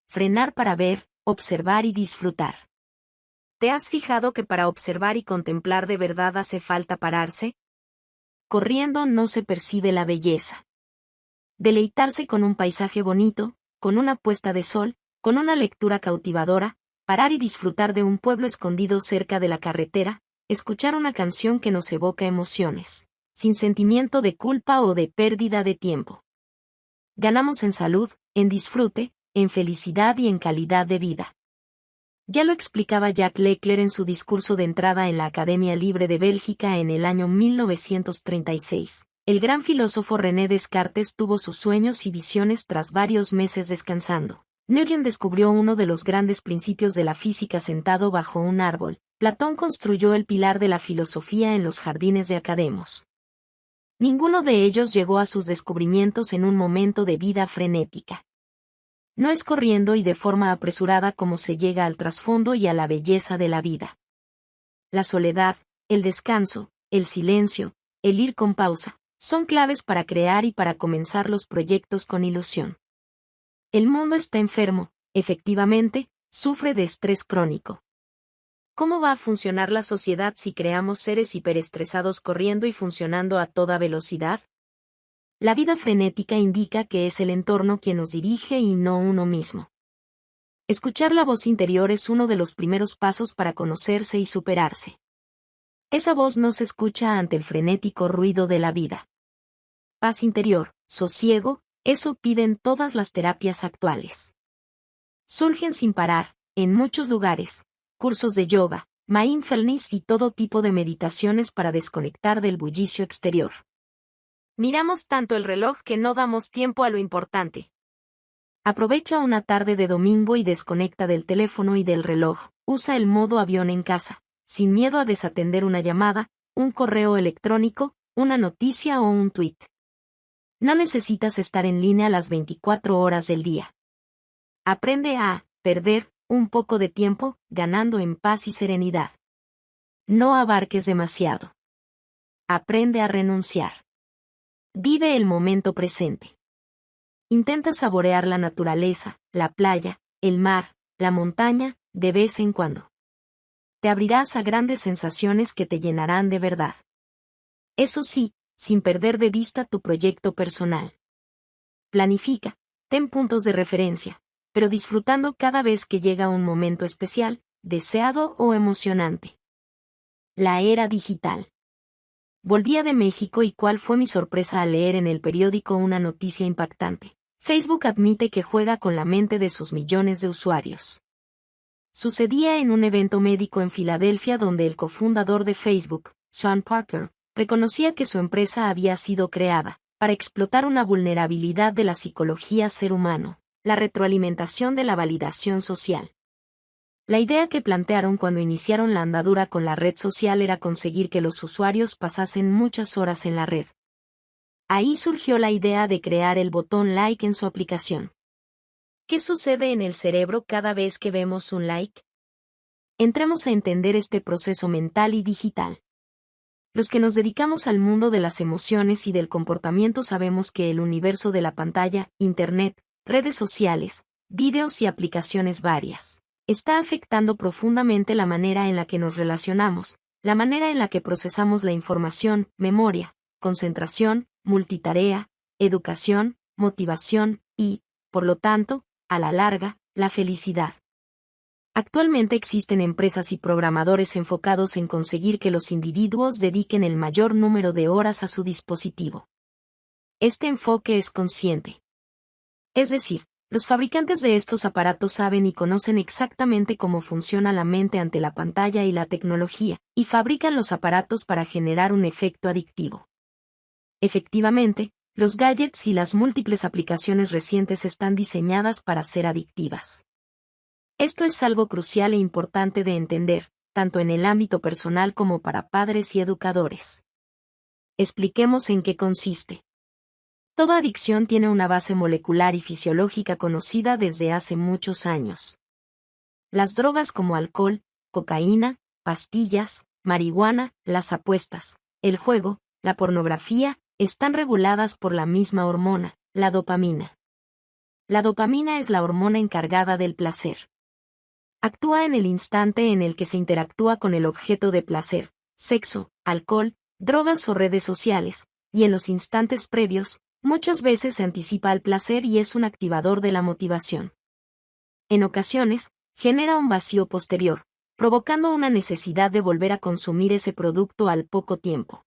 Frenar para ver, observar y disfrutar. ¿Te has fijado que para observar y contemplar de verdad hace falta pararse? Corriendo no se percibe la belleza. Deleitarse con un paisaje bonito, con una puesta de sol, con una lectura cautivadora, parar y disfrutar de un pueblo escondido cerca de la carretera, escuchar una canción que nos evoca emociones, sin sentimiento de culpa o de pérdida de tiempo. Ganamos en salud, en disfrute, en felicidad y en calidad de vida. Ya lo explicaba Jacques Leclerc en su discurso de entrada en la Academia Libre de Bélgica en el año 1936. El gran filósofo René Descartes tuvo sus sueños y visiones tras varios meses descansando. Newton descubrió uno de los grandes principios de la física sentado bajo un árbol. Platón construyó el pilar de la filosofía en los jardines de Academos. Ninguno de ellos llegó a sus descubrimientos en un momento de vida frenética. No es corriendo y de forma apresurada como se llega al trasfondo y a la belleza de la vida. La soledad, el descanso, el silencio, el ir con pausa, son claves para crear y para comenzar los proyectos con ilusión. El mundo está enfermo, efectivamente, sufre de estrés crónico. ¿Cómo va a funcionar la sociedad si creamos seres hiperestresados corriendo y funcionando a toda velocidad? La vida frenética indica que es el entorno quien nos dirige y no uno mismo. Escuchar la voz interior es uno de los primeros pasos para conocerse y superarse. Esa voz no se escucha ante el frenético ruido de la vida. Paz interior, sosiego, eso piden todas las terapias actuales. Surgen sin parar, en muchos lugares, cursos de yoga, mindfulness y todo tipo de meditaciones para desconectar del bullicio exterior. Miramos tanto el reloj que no damos tiempo a lo importante. Aprovecha una tarde de domingo y desconecta del teléfono y del reloj. Usa el modo avión en casa, sin miedo a desatender una llamada, un correo electrónico, una noticia o un tuit. No necesitas estar en línea las 24 horas del día. Aprende a perder un poco de tiempo, ganando en paz y serenidad. No abarques demasiado. Aprende a renunciar. Vive el momento presente. Intenta saborear la naturaleza, la playa, el mar, la montaña, de vez en cuando. Te abrirás a grandes sensaciones que te llenarán de verdad. Eso sí, sin perder de vista tu proyecto personal. Planifica, ten puntos de referencia, pero disfrutando cada vez que llega un momento especial, deseado o emocionante. La era digital. Volvía de México y cuál fue mi sorpresa al leer en el periódico una noticia impactante. Facebook admite que juega con la mente de sus millones de usuarios. Sucedía en un evento médico en Filadelfia donde el cofundador de Facebook, Sean Parker, reconocía que su empresa había sido creada para explotar una vulnerabilidad de la psicología ser humano, la retroalimentación de la validación social. La idea que plantearon cuando iniciaron la andadura con la red social era conseguir que los usuarios pasasen muchas horas en la red. Ahí surgió la idea de crear el botón like en su aplicación. ¿Qué sucede en el cerebro cada vez que vemos un like? Entremos a entender este proceso mental y digital. Los que nos dedicamos al mundo de las emociones y del comportamiento sabemos que el universo de la pantalla, internet, redes sociales, vídeos y aplicaciones varias, está afectando profundamente la manera en la que nos relacionamos, la manera en la que procesamos la información, memoria, concentración, multitarea, educación, motivación y, por lo tanto, a la larga, la felicidad. Actualmente existen empresas y programadores enfocados en conseguir que los individuos dediquen el mayor número de horas a su dispositivo. Este enfoque es consciente. Es decir, los fabricantes de estos aparatos saben y conocen exactamente cómo funciona la mente ante la pantalla y la tecnología, y fabrican los aparatos para generar un efecto adictivo. Efectivamente, los gadgets y las múltiples aplicaciones recientes están diseñadas para ser adictivas. Esto es algo crucial e importante de entender, tanto en el ámbito personal como para padres y educadores. Expliquemos en qué consiste. Toda adicción tiene una base molecular y fisiológica conocida desde hace muchos años. Las drogas como alcohol, cocaína, pastillas, marihuana, las apuestas, el juego, la pornografía, están reguladas por la misma hormona, la dopamina. La dopamina es la hormona encargada del placer. Actúa en el instante en el que se interactúa con el objeto de placer, sexo, alcohol, drogas o redes sociales, y en los instantes previos, muchas veces se anticipa al placer y es un activador de la motivación. En ocasiones, genera un vacío posterior, provocando una necesidad de volver a consumir ese producto al poco tiempo.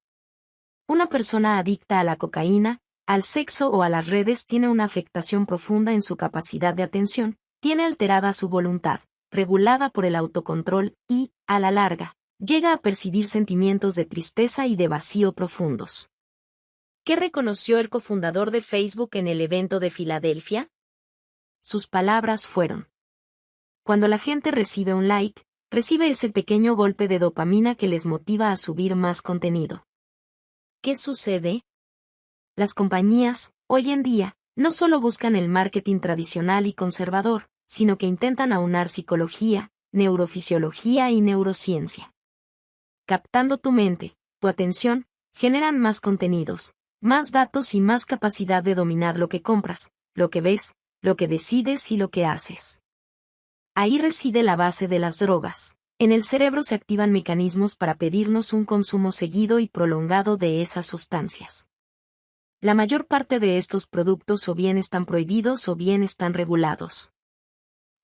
Una persona adicta a la cocaína, al sexo o a las redes tiene una afectación profunda en su capacidad de atención, tiene alterada su voluntad, regulada por el autocontrol y, a la larga, llega a percibir sentimientos de tristeza y de vacío profundos. ¿Qué reconoció el cofundador de Facebook en el evento de Filadelfia? Sus palabras fueron: cuando la gente recibe un like, recibe ese pequeño golpe de dopamina que les motiva a subir más contenido. ¿Qué sucede? Las compañías, hoy en día, no solo buscan el marketing tradicional y conservador, sino que intentan aunar psicología, neurofisiología y neurociencia. Captando tu mente, tu atención, generan más contenidos, más datos y más capacidad de dominar lo que compras, lo que ves, lo que decides y lo que haces. Ahí reside la base de las drogas. En el cerebro se activan mecanismos para pedirnos un consumo seguido y prolongado de esas sustancias. La mayor parte de estos productos o bien están prohibidos o bien están regulados.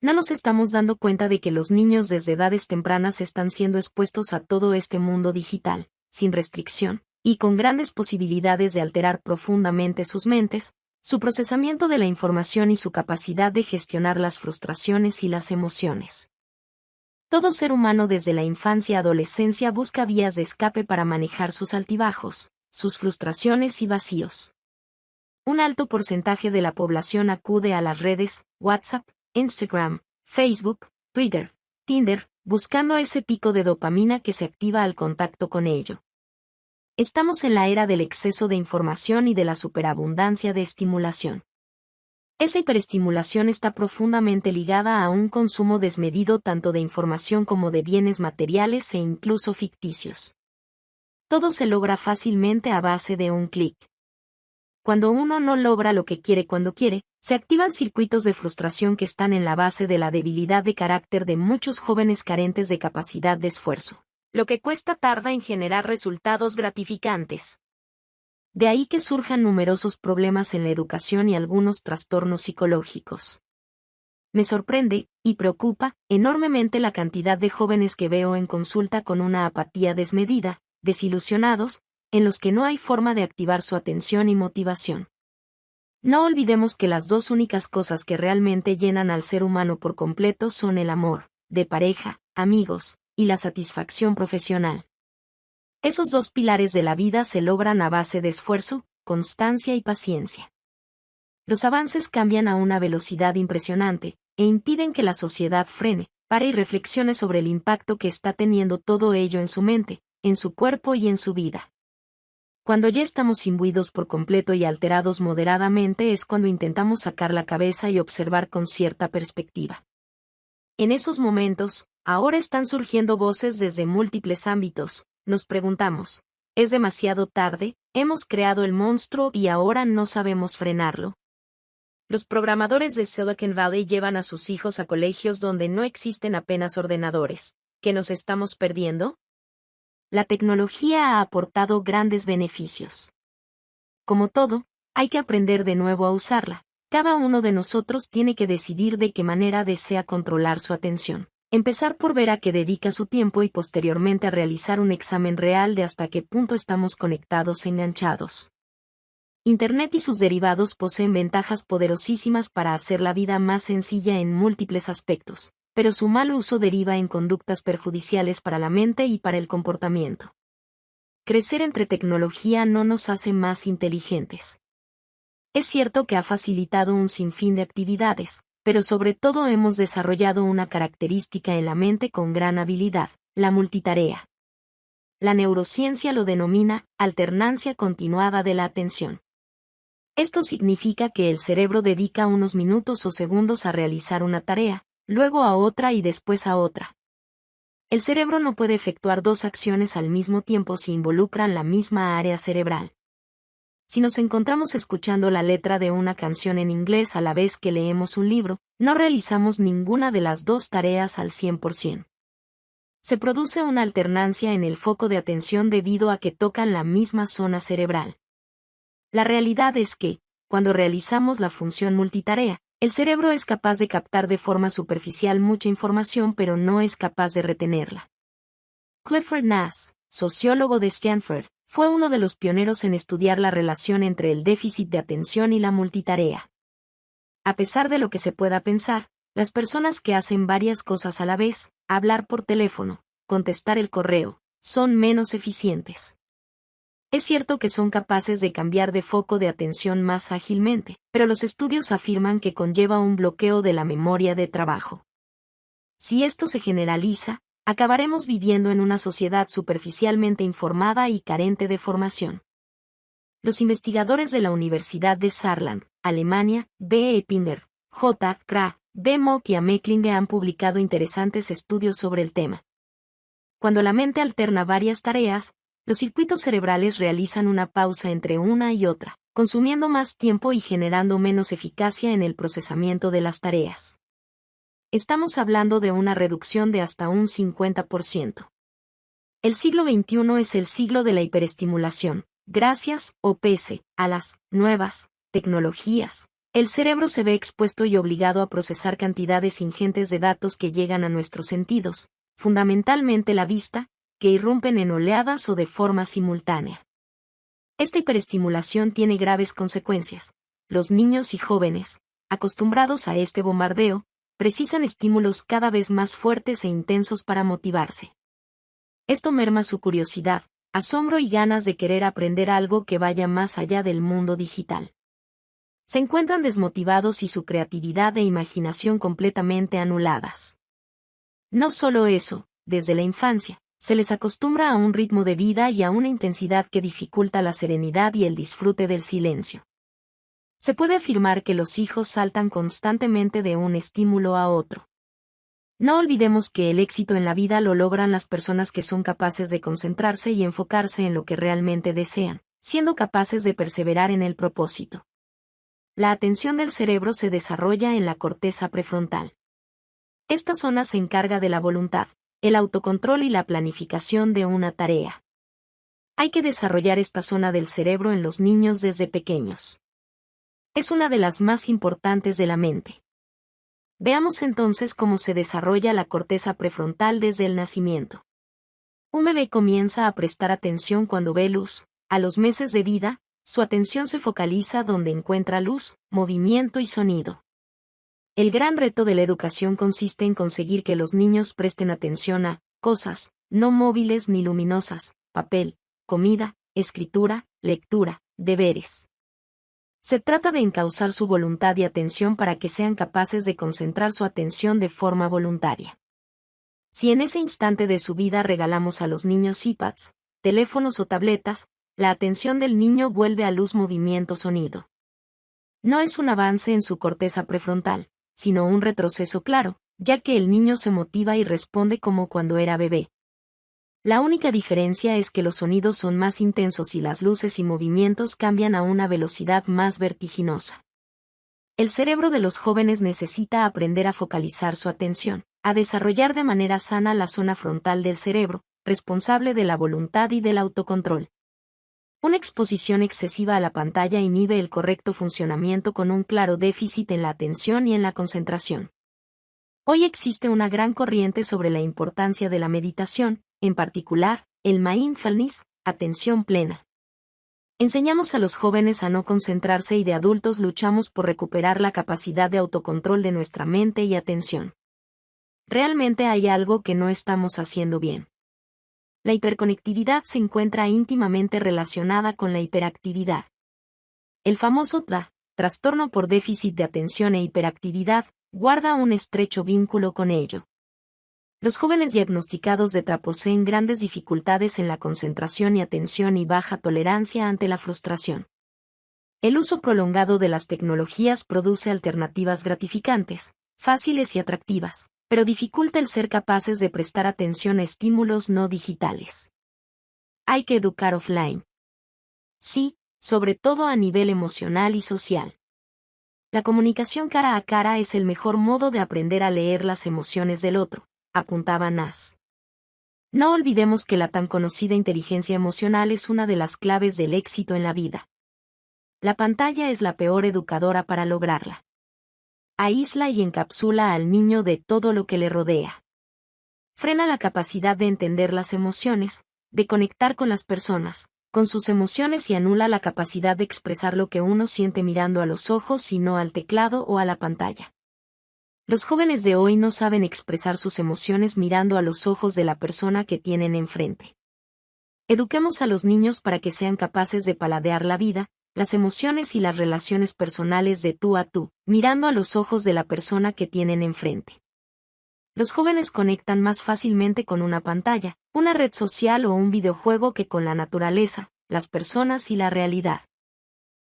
No nos estamos dando cuenta de que los niños desde edades tempranas están siendo expuestos a todo este mundo digital, sin restricción, y con grandes posibilidades de alterar profundamente sus mentes, su procesamiento de la información y su capacidad de gestionar las frustraciones y las emociones. Todo ser humano desde la infancia a adolescencia busca vías de escape para manejar sus altibajos, sus frustraciones y vacíos. Un alto porcentaje de la población acude a las redes, WhatsApp, Instagram, Facebook, Twitter, Tinder, buscando ese pico de dopamina que se activa al contacto con ello. Estamos en la era del exceso de información y de la superabundancia de estimulación. Esa hiperestimulación está profundamente ligada a un consumo desmedido tanto de información como de bienes materiales e incluso ficticios. Todo se logra fácilmente a base de un clic. Cuando uno no logra lo que quiere cuando quiere, se activan circuitos de frustración que están en la base de la debilidad de carácter de muchos jóvenes carentes de capacidad de esfuerzo. Lo que cuesta tarda en generar resultados gratificantes. De ahí que surjan numerosos problemas en la educación y algunos trastornos psicológicos. Me sorprende, y preocupa, enormemente la cantidad de jóvenes que veo en consulta con una apatía desmedida, desilusionados, en los que no hay forma de activar su atención y motivación. No olvidemos que las dos únicas cosas que realmente llenan al ser humano por completo son el amor, de pareja, amigos, y la satisfacción profesional. Esos dos pilares de la vida se logran a base de esfuerzo, constancia y paciencia. Los avances cambian a una velocidad impresionante, e impiden que la sociedad frene, pare y reflexione sobre el impacto que está teniendo todo ello en su mente, en su cuerpo y en su vida. Cuando ya estamos imbuidos por completo y alterados moderadamente es cuando intentamos sacar la cabeza y observar con cierta perspectiva. En esos momentos, ahora están surgiendo voces desde múltiples ámbitos, nos preguntamos, ¿es demasiado tarde? ¿Hemos creado el monstruo y ahora no sabemos frenarlo? Los programadores de Silicon Valley llevan a sus hijos a colegios donde no existen apenas ordenadores. ¿Qué nos estamos perdiendo? La tecnología ha aportado grandes beneficios. Como todo, hay que aprender de nuevo a usarla. Cada uno de nosotros tiene que decidir de qué manera desea controlar su atención. Empezar por ver a qué dedica su tiempo y posteriormente a realizar un examen real de hasta qué punto estamos conectados e enganchados. Internet y sus derivados poseen ventajas poderosísimas para hacer la vida más sencilla en múltiples aspectos, pero su mal uso deriva en conductas perjudiciales para la mente y para el comportamiento. Crecer entre tecnología no nos hace más inteligentes. Es cierto que ha facilitado un sinfín de actividades, pero sobre todo hemos desarrollado una característica en la mente con gran habilidad, la multitarea. La neurociencia lo denomina alternancia continuada de la atención. Esto significa que el cerebro dedica unos minutos o segundos a realizar una tarea, luego a otra y después a otra. El cerebro no puede efectuar dos acciones al mismo tiempo si involucran la misma área cerebral. Si nos encontramos escuchando la letra de una canción en inglés a la vez que leemos un libro, no realizamos ninguna de las dos tareas al 100%. Se produce una alternancia en el foco de atención debido a que tocan la misma zona cerebral. La realidad es que, cuando realizamos la función multitarea, el cerebro es capaz de captar de forma superficial mucha información pero no es capaz de retenerla. Clifford Nass, sociólogo de Stanford, fue uno de los pioneros en estudiar la relación entre el déficit de atención y la multitarea. A pesar de lo que se pueda pensar, las personas que hacen varias cosas a la vez, hablar por teléfono, contestar el correo, son menos eficientes. Es cierto que son capaces de cambiar de foco de atención más ágilmente, pero los estudios afirman que conlleva un bloqueo de la memoria de trabajo. Si esto se generaliza, acabaremos viviendo en una sociedad superficialmente informada y carente de formación. Los investigadores de la Universidad de Saarland, Alemania, B. Eppinger, J. Kra, B. Mock y A. Mecklinge han publicado interesantes estudios sobre el tema. Cuando la mente alterna varias tareas, los circuitos cerebrales realizan una pausa entre una y otra, consumiendo más tiempo y generando menos eficacia en el procesamiento de las tareas. Estamos hablando de una reducción de hasta un 50%. El siglo XXI es el siglo de la hiperestimulación. Gracias, o pese, a las nuevas tecnologías, el cerebro se ve expuesto y obligado a procesar cantidades ingentes de datos que llegan a nuestros sentidos, fundamentalmente la vista, que irrumpen en oleadas o de forma simultánea. Esta hiperestimulación tiene graves consecuencias. Los niños y jóvenes, acostumbrados a este bombardeo, precisan estímulos cada vez más fuertes e intensos para motivarse. Esto merma su curiosidad, asombro y ganas de querer aprender algo que vaya más allá del mundo digital. Se encuentran desmotivados y su creatividad e imaginación completamente anuladas. No solo eso, desde la infancia, se les acostumbra a un ritmo de vida y a una intensidad que dificulta la serenidad y el disfrute del silencio. Se puede afirmar que los hijos saltan constantemente de un estímulo a otro. No olvidemos que el éxito en la vida lo logran las personas que son capaces de concentrarse y enfocarse en lo que realmente desean, siendo capaces de perseverar en el propósito. La atención del cerebro se desarrolla en la corteza prefrontal. Esta zona se encarga de la voluntad, el autocontrol y la planificación de una tarea. Hay que desarrollar esta zona del cerebro en los niños desde pequeños. Es una de las más importantes de la mente. Veamos entonces cómo se desarrolla la corteza prefrontal desde el nacimiento. Un bebé comienza a prestar atención cuando ve luz. A los meses de vida, su atención se focaliza donde encuentra luz, movimiento y sonido. El gran reto de la educación consiste en conseguir que los niños presten atención a cosas, no móviles ni luminosas, papel, comida, escritura, lectura, deberes. Se trata de encauzar su voluntad y atención para que sean capaces de concentrar su atención de forma voluntaria. Si en ese instante de su vida regalamos a los niños iPads, teléfonos o tabletas, la atención del niño vuelve a luz, movimiento, sonido. No es un avance en su corteza prefrontal, sino un retroceso claro, ya que el niño se motiva y responde como cuando era bebé. La única diferencia es que los sonidos son más intensos y las luces y movimientos cambian a una velocidad más vertiginosa. El cerebro de los jóvenes necesita aprender a focalizar su atención, a desarrollar de manera sana la zona frontal del cerebro, responsable de la voluntad y del autocontrol. Una exposición excesiva a la pantalla inhibe el correcto funcionamiento con un claro déficit en la atención y en la concentración. Hoy existe una gran corriente sobre la importancia de la meditación, en particular, el mindfulness, atención plena. Enseñamos a los jóvenes a no concentrarse y de adultos luchamos por recuperar la capacidad de autocontrol de nuestra mente y atención. Realmente hay algo que no estamos haciendo bien. La hiperconectividad se encuentra íntimamente relacionada con la hiperactividad. El famoso TDA, trastorno por déficit de atención e hiperactividad, guarda un estrecho vínculo con ello. Los jóvenes diagnosticados de TDA poseen grandes dificultades en la concentración y atención y baja tolerancia ante la frustración. El uso prolongado de las tecnologías produce alternativas gratificantes, fáciles y atractivas, pero dificulta el ser capaces de prestar atención a estímulos no digitales. Hay que educar offline. Sí, sobre todo a nivel emocional y social. La comunicación cara a cara es el mejor modo de aprender a leer las emociones del otro, apuntaba Nas. No olvidemos que la tan conocida inteligencia emocional es una de las claves del éxito en la vida. La pantalla es la peor educadora para lograrla. Aísla y encapsula al niño de todo lo que le rodea. Frena la capacidad de entender las emociones, de conectar con las personas, con sus emociones y anula la capacidad de expresar lo que uno siente mirando a los ojos y no al teclado o a la pantalla. Los jóvenes de hoy no saben expresar sus emociones mirando a los ojos de la persona que tienen enfrente. Eduquemos a los niños para que sean capaces de paladear la vida, las emociones y las relaciones personales de tú a tú, mirando a los ojos de la persona que tienen enfrente. Los jóvenes conectan más fácilmente con una pantalla, una red social o un videojuego que con la naturaleza, las personas y la realidad.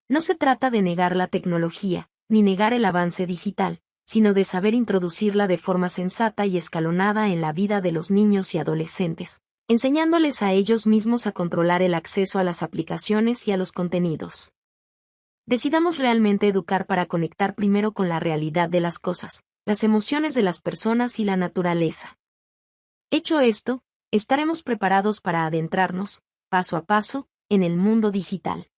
No se trata de negar la tecnología, ni negar el avance digital, sino de saber introducirla de forma sensata y escalonada en la vida de los niños y adolescentes, enseñándoles a ellos mismos a controlar el acceso a las aplicaciones y a los contenidos. Decidamos realmente educar para conectar primero con la realidad de las cosas, las emociones de las personas y la naturaleza. Hecho esto, estaremos preparados para adentrarnos, paso a paso, en el mundo digital.